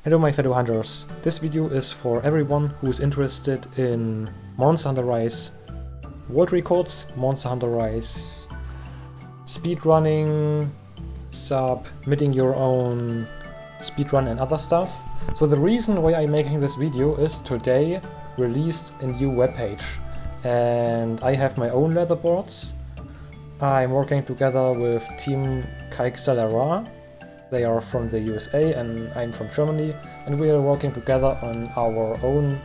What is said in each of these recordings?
Hello my fellow hunters, this video is for everyone who is interested in Monster Hunter Rise world records, Monster Hunter Rise speedrunning, submitting your own speedrun and other stuff. So the reason why I'm making this video is today released a new webpage and I have my own leaderboards. I'm working together with Team Kaiksalera. They are from the USA and I'm from Germany, and we are working together on our own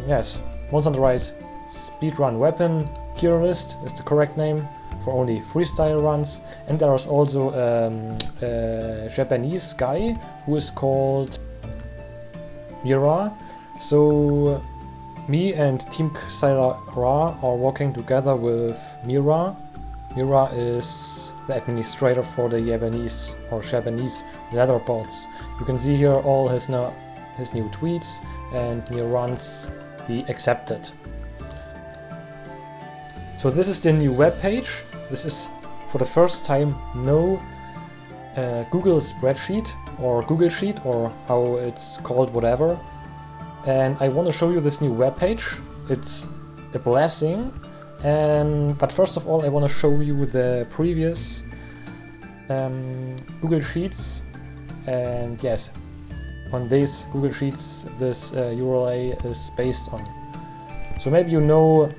Monster Hunter Rise speedrun weapon. Tierlist is the correct name for only freestyle runs, and there is also a Japanese guy who is called Mira. So me and Team Kaiksalera are working together with Mira. Mira is the administrator for the Japanese Leaderboards. You can see here all his new tweets and new runs he accepted. So this is the new web page. This is for the first time no Google spreadsheet or Google Sheet or how it's called, whatever. And I want to show you this new web page. It's a blessing. But first of all, I want to show you the previous Google Sheets, and yes, on these Google Sheets this URL is based on. So maybe you know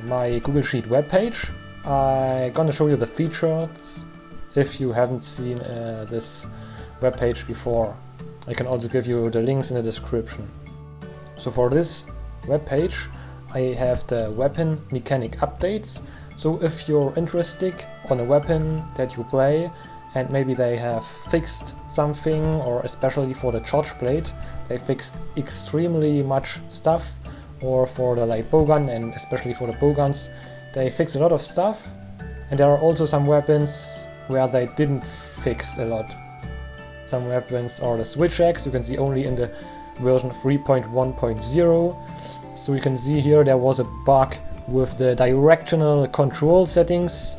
my Google Sheet webpage. I'm gonna show you the features if you haven't seen this webpage before. I can also give you the links in the description. So for this webpage I have the weapon mechanic updates. So if you're interested on a weapon that you play and maybe they have fixed something, or especially for the charge blade they fixed extremely much stuff, or for the light bowgun and especially for the bowguns they fix a lot of stuff, and there are also some weapons where they didn't fix a lot. Some weapons are the switch axe, you can see only in the version 3.1.0. So you can see here there was a bug with the directional control settings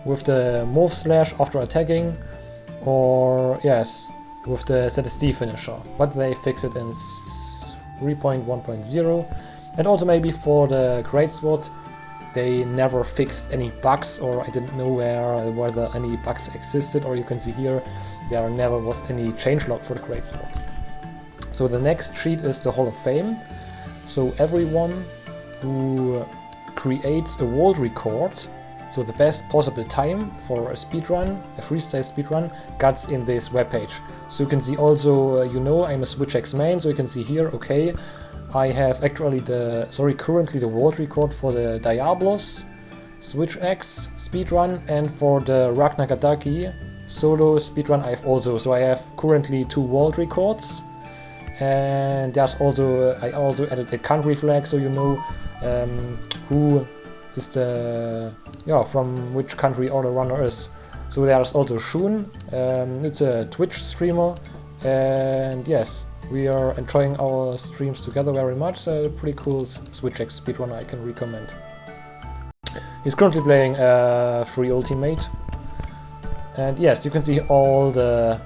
with the move slash after attacking, or yes, with the ZSD finisher, but they fixed it in 3.1.0. and also maybe for the greatsword they never fixed any bugs, or I didn't know whether any bugs existed, or you can see here there never was any changelog for the greatsword. So the next sheet is the Hall of Fame. So everyone who creates a world record, so the best possible time for a speedrun, a freestyle speedrun, gets in this webpage. So you can see also, I'm a switch axe main, so you can see here, okay, I have actually currently the world record for the Diablos switch axe speedrun, and for the Ragnagadaki solo speedrun I have also. So I have currently 2 world records. And there's also, I also added a country flag, so you know who is from which country all the runner is. So there's also Shun, it's a Twitch streamer, and yes, we are enjoying our streams together very much. So pretty cool Switch X speedrunner I can recommend. He's currently playing Free Ultimate, and yes, you can see all the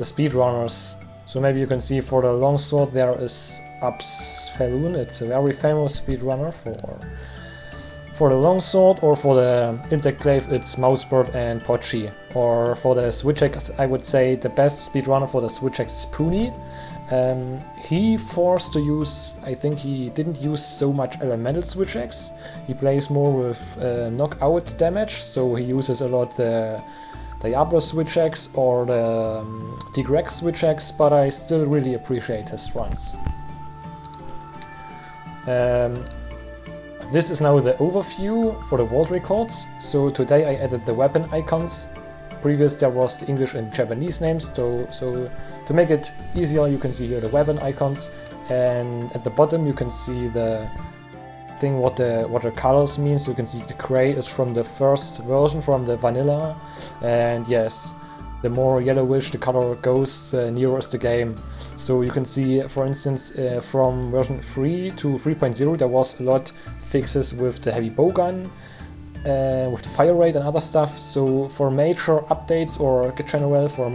speedrunners. So maybe you can see for the longsword there is Absfelun, it's a very famous speedrunner for the longsword, or for the insect glaive it's Mousebird and Pochi. Or for the switch axe I would say the best speedrunner for the switch axe is Puni. He forced to use, I think he didn't use so much elemental switch axe, he plays more with knockout damage, so he uses a lot the Diablo switch axe or the Tigrex switch axe, but I still really appreciate his runs. This is now the overview for the world records. So today I added the weapon icons. Previous there was the English and Japanese names, so to make it easier you can see here the weapon icons, and at the bottom you can see the thing what the colors mean. So you can see the gray is from the first version, from the vanilla, and yes, the more yellowish the color goes, the nearer is the game. So you can see, for instance, from version 3 to 3.0 there was a lot fixes with the heavy bowgun, with the fire rate and other stuff. So for major updates or general for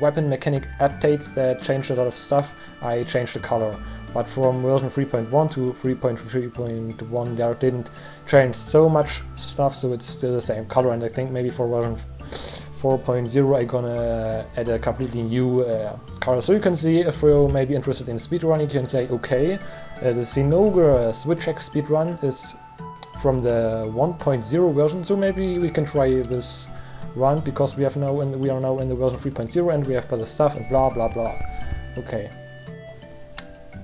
weapon mechanic updates that change a lot of stuff, I changed the color. But from version 3.1 to 3.3.1 there didn't change so much stuff, so it's still the same color. And I think maybe for version 4.0 I'm gonna add a completely new color. So you can see, if you're maybe interested in speedrunning, you can say okay, the Zinogre Switch X speedrun is from the 1.0 version, so maybe we can try this run because we are now in the version 3.0 and we have better stuff and blah blah blah. Okay.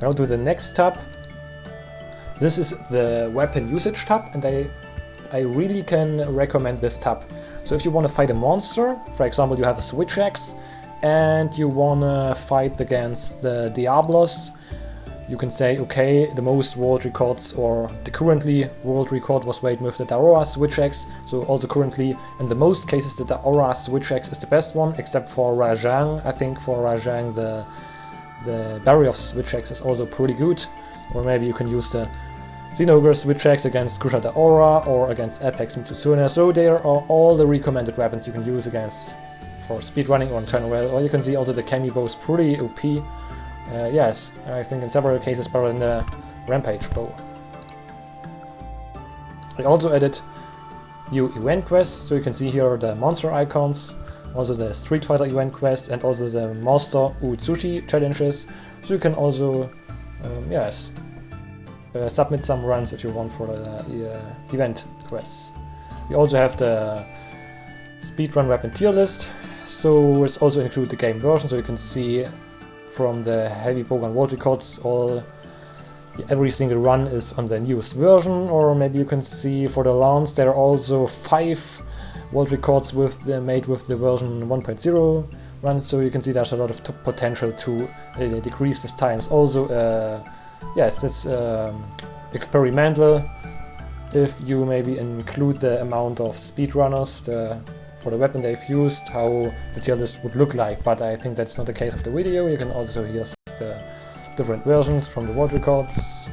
Now to the next tab. This is the weapon usage tab, and I really can recommend this tab. So if you want to fight a monster, for example you have a Switch Axe and you want to fight against the Diablos, you can say okay, the most world records, or the currently world record was made with the Daora Switch Axe. So also currently in the most cases the Daora Switch Axe is the best one, except for Rajang. I think for Rajang the Barrier of Switch Axe is also pretty good. Or maybe you can use the Zinogre Switch Axe against Kusha Daora or against Apex Mitsuna. So there are all the recommended weapons you can use against for speedrunning or in general. Or you can see also the Kami bow is pretty OP. Yes, I think in several cases better than the Rampage bow. I also added new event quests, so you can see here the monster icons, also the Street Fighter event quests, and also the Monster Utsushi challenges. So you can also, yes, submit some runs if you want for the event quests. We also have the speedrun weapon tier list, so it's also include the game version, so you can see from the heavy bowgun world records every single run is on the newest version. Or maybe you can see for the launch there are also 5 world records made with the version 1.0 run, so you can see there's a lot of potential to decrease these times. Also yes, it's experimental if you maybe include the amount of speedrunners for the weapon they've used, how the tier list would look like, but I think that's not the case of the video. You can also hear the different versions from the world records.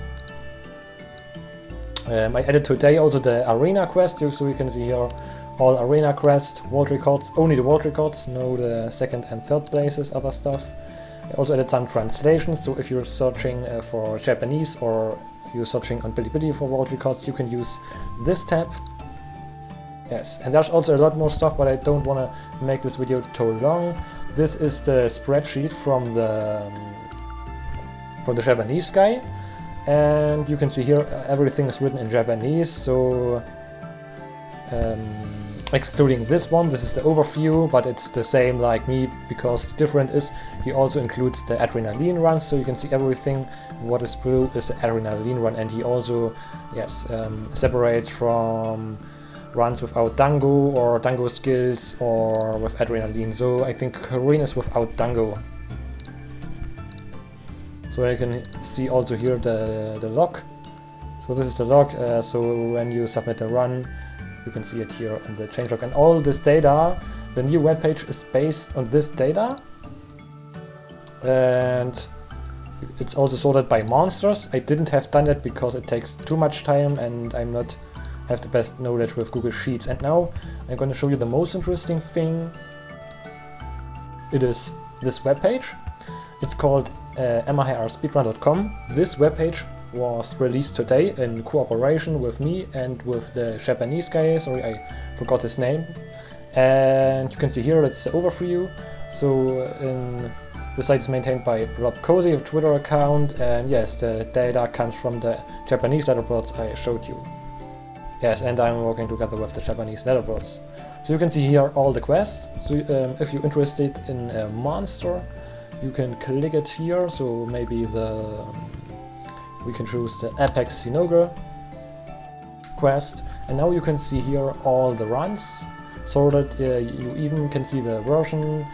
I added today also the arena quest, so you can see here all arena quest, world records, only the world records, no the second and third places, other stuff. I also added some translations, so if you're searching for Japanese or you're searching on Bilibili for world records, you can use this tab. Yes, and there's also a lot more stuff, but I don't want to make this video too long. This is the spreadsheet from the Japanese guy, and you can see here everything is written in Japanese, so excluding this one, this is the overview, but it's the same like me, because the difference is he also includes the adrenaline runs, so you can see everything. What is blue is the adrenaline run, and he also, yes, separates from runs without dango or dango skills or with adrenaline. So I think Korean is without dango. So you can see also here the log. So this is the log, so when you submit a run, you can see it here in the changelog. And all this data, the new webpage is based on this data. And it's also sorted by monsters. I didn't have done that because it takes too much time and I'm not have the best knowledge with Google Sheets. And now I'm going to show you the most interesting thing. It is this webpage. It's called mirspeedrun.com. This webpage was released today in cooperation with me and with the Japanese guy. Sorry, I forgot his name. And you can see here it's the overview. So the site is maintained by Rob Cozy, a Twitter account, and yes, the data comes from the Japanese Leaderboards I showed you. Yes, and I'm working together with the Japanese Leaderboards. So you can see here all the quests. So if you're interested in a monster, you can click it here. So maybe we can choose the Apex Zinogre quest. And now you can see here all the runs sorted. You even can see the version,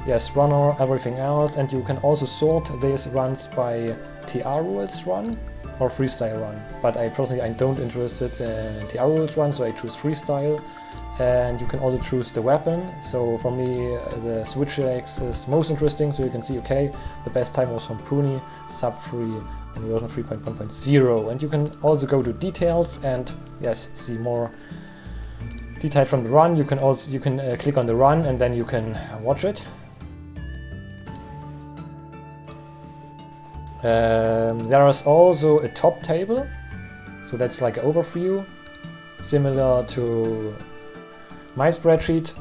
yes, runner, everything else. And you can also sort these runs by TR rules run or freestyle run, but I personally don't interested in TR rules run, so I choose freestyle. And you can also choose the weapon. So for me the Switch Axe is most interesting, so you can see okay, the best time was from Puni, sub 3 in version 3.1.0. and you can also go to details and yes, see more detailed from the run. You can click on the run and then you can watch it. There is also a top table, so that's like an overview, similar to my spreadsheet,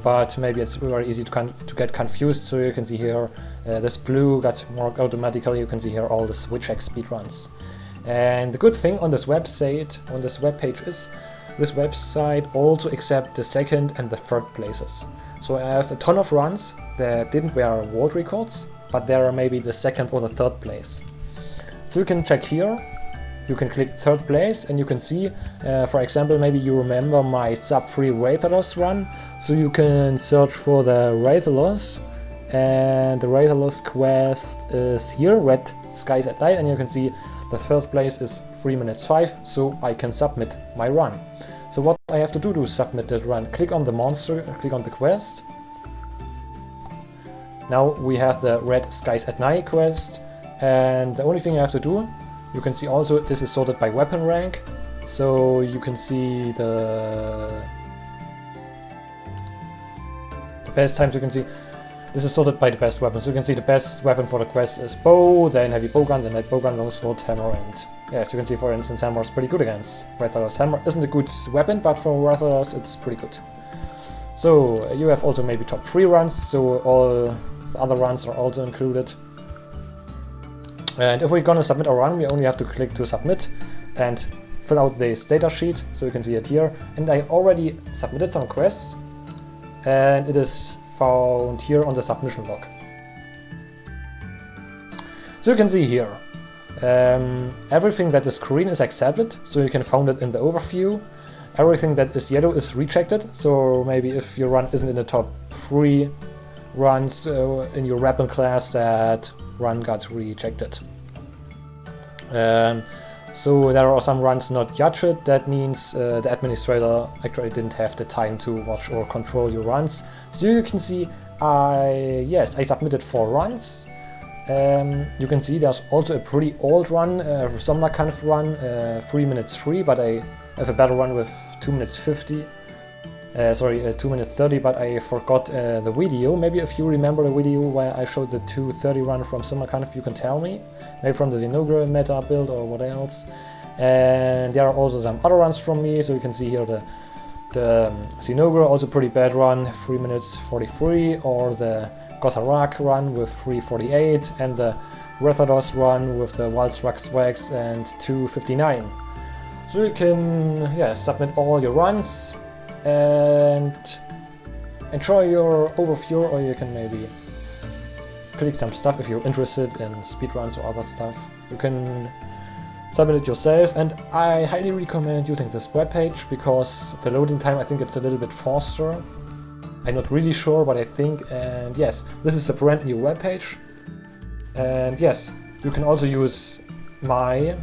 but maybe it's very easy to get confused. So you can see here this blue got marked automatically. You can see here all the switch-X speedruns. And the good thing on this website, on this webpage, is this website also accepts the second and the third places. So I have a ton of runs that didn't wear world records, but they are maybe the second or the third place. So you can check here, you can click third place and you can see, for example, maybe you remember my sub-3 Wraithalos run, so you can search for the Wraithalos, and the Wraithalos quest is here, Red Skies at Night, and you can see the third place is 3 minutes 5, so I can submit my run. So what I have to do to submit that run, click on the monster, click on the quest. Now we have the Red Skies at Night quest, and the only thing you have to do, you can see also this is sorted by weapon rank, so you can see the best times. You can see this is sorted by the best weapons. So you can see the best weapon for the quest is bow, then heavy bowgun, then light bowgun, longsword, hammer, and yes, you can see for instance hammer is pretty good against Wraithalos. Hammer isn't a good weapon, but for Wraithalos it's pretty good. So you have also maybe top 3 runs, so all the other runs are also included. And if we're gonna submit a run, we only have to click to submit and fill out this data sheet, so you can see it here. And I already submitted some quests, and it is found here on the submission log. So you can see here, everything that is green is accepted, so you can find it in the overview. Everything that is yellow is rejected, so maybe if your run isn't in the top 3 runs in your weapon class, that run got rejected. So there are some runs not judged. That means the administrator actually didn't have the time to watch or control your runs. So you can see I submitted 4 runs. You can see there's also a pretty old run, summer kind of run, 3 minutes 3, but I have a better one with 2 minutes 50. 2 minutes 30, but I forgot the video. Maybe if you remember the video where I showed the 2:30 run from summer kind of, you can tell me. Maybe from the Zinogre meta build or what else. And there are also some other runs from me, so you can see here the Zinogre, also pretty bad run, 3 minutes 43, or the Gotharak run with 3:48, and the Wraithalos run with the Wildstruck Swags and 2:59. So you can submit all your runs and enjoy your overview, or you can maybe click some stuff if you're interested in speedruns or other stuff. You can submit it yourself, and I highly recommend using this webpage because the loading time, I think it's a little bit faster. I'm not really sure, but I think, and yes, this is a brand new webpage. And yes, you can also use my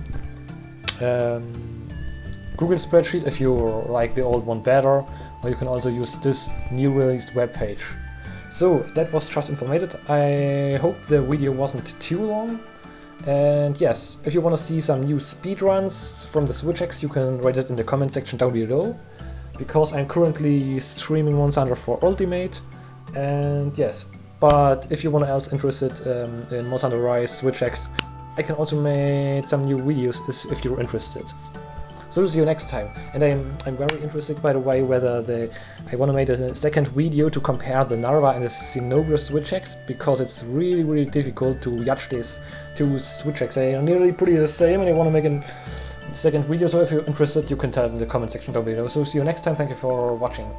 Google spreadsheet if you like the old one better, or you can also use this new released webpage. So that was just informative. I hope the video wasn't too long. And yes, if you want to see some new speedruns from the SwitchX, you can write it in the comment section down below, because I'm currently streaming Monster Hunter 4 Ultimate. And yes, but if you want else interested in Monster Hunter Rise SwitchX, I can also make some new videos if you're interested. So see you next time. And I'm very interested, by the way, whether I want to make a second video to compare the Narva and the Zinogre SwitchX, because it's really difficult to judge these 2 SwitchX. They are nearly pretty the same, and I want to make a second video. So if you're interested, you can tell in the comment section down below. So see you next time. Thank you for watching.